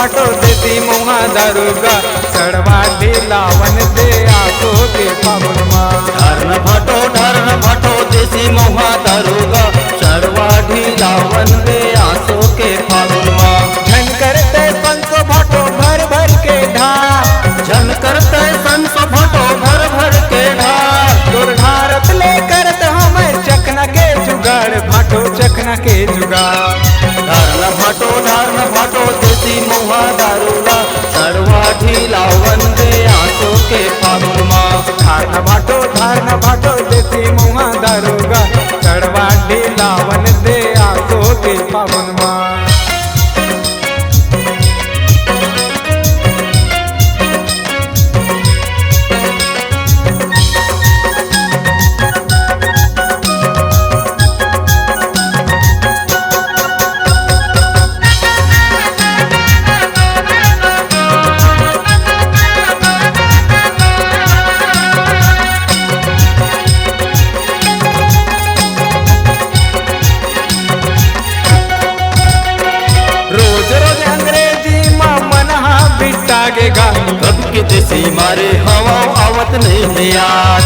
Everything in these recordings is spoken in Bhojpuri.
भाटो देती मुहा दारुगा सड़वा ढिलावन दे आसो के फागुन माँ। ढारन भाटो देसी मुहा दारुगा सड़वा ढिलावन दे आसो के फागुन माँ। झन करते संसो भाटो भर भर के ढार, झन करते संसो भाटो भर भर के ढार। तोर ढारत ले करत हमें चखना के जुगाड़ भाटो चखना के जुगाड़। ढारन भाटो देसी मुहा दारुगा सड़वा ढिलावन दे आसो के फागुन माँ। धारन भाटो देसी मुहा दारुगा सड़वा ढिलावन दे आसो के फागुन माँ। कब के देसी मारे हवा आवत नहीं है यार।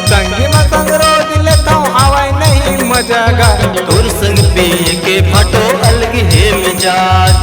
संगी में संग रोज लेता हूँ आवाज नहीं मजागा। तोर संग पिए के भाटो अलग है मिजाज।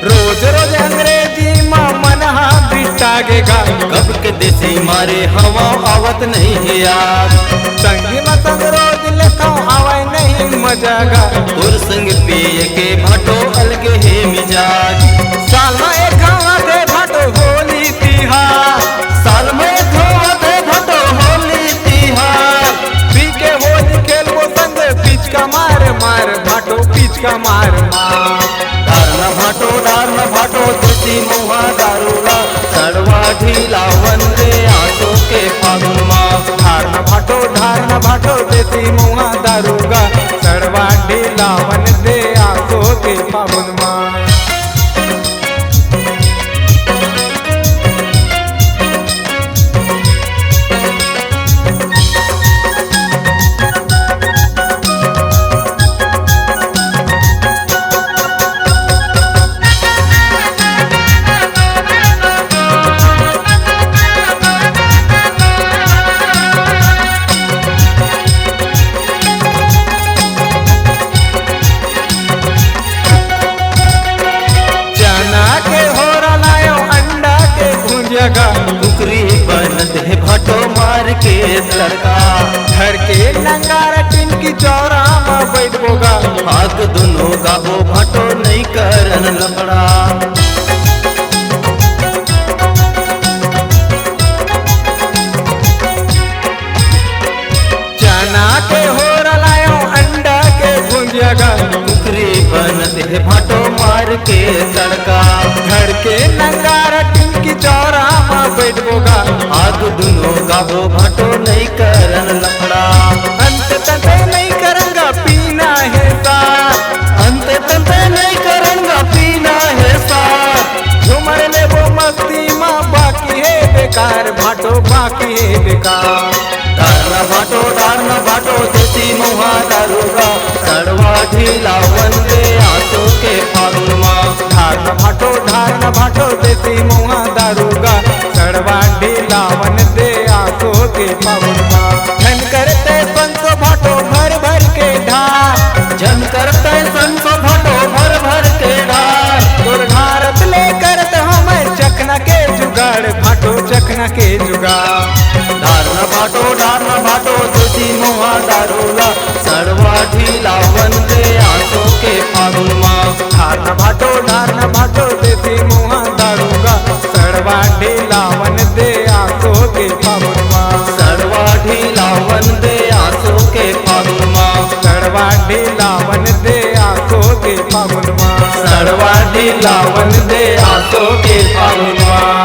रोज रोज अंग्रेजी माँ मनहा बिटागेगा। कब के देसी मारे हवा आवत नहीं है यार। संगी में संग रोज लेता हूँ आवाज नहीं मजागा। तोर संग पिए के भाटो अलग है मिजाज। साल में एक थे भाटो होली तिहार, साल में थे भाटो होली तिहार। पी के होली खेलबो संग पीच का मार मार भाटो पीच का मार मार। ढारन भाटो देसी मुहा दारुगा सड़वा ढिलावन दे आसो के फागुन माँ। धारन भाटो देसी मुहा दारुगा सड़वा ढिलावन दे आसो के फागुन माँ। कुकरी बनत है भाटो मार के लड़का। घर के नंगारा टिन की चौरा में बैठ बोगा। हाथ दोनों गाबो भाटो नहीं करन लफड़ा। चना के हो रलायो अंडा के भुंजियागा। कुकरी बनत है भाटो मार के लड़का। घर के नंगारा टिन की चौरा में बैठ बोगा। हाथ दोनों गाबो भाटो नहीं करन लफड़ा। अंत तक नहीं करूंगा पीना है साथ, अंत तक नहीं करूंगा पीना है साथ। झूमर ले वो मस्ती माँ बाकी है बेकार भाटो बाकी है बेकार। ढारन भाटो देसी मुहा दारुगा सड़वा ढिलावन दे आसो के फागुन माँ। धारन भाटो देसी मुहा दारुगा सड़वा ढिलावन दे आसो के फागुन माँ। झन करते संसो भाटो भर भर के ढार, झन करते संसो भाटो भर भर के ढार। तोर ढारत ले करत हमें चखना के जुगाड़ भाटो चखना के जुगाड़। ढारन भाटो देसी मुहा दारुगा सड़वा ढिलावन दे आसो के फागुन माँ। धारन भाटो देसी मुहा दारुगा सड़वा ढिलावन दे आसो के फागुन माँ। सड़वा ढिलावन दे आसो के फागुन माँ। सड़वा ढिलावन दे आसो के फागुन माँ। सड़वा ढिलावन दे आसो के फागुन माँ।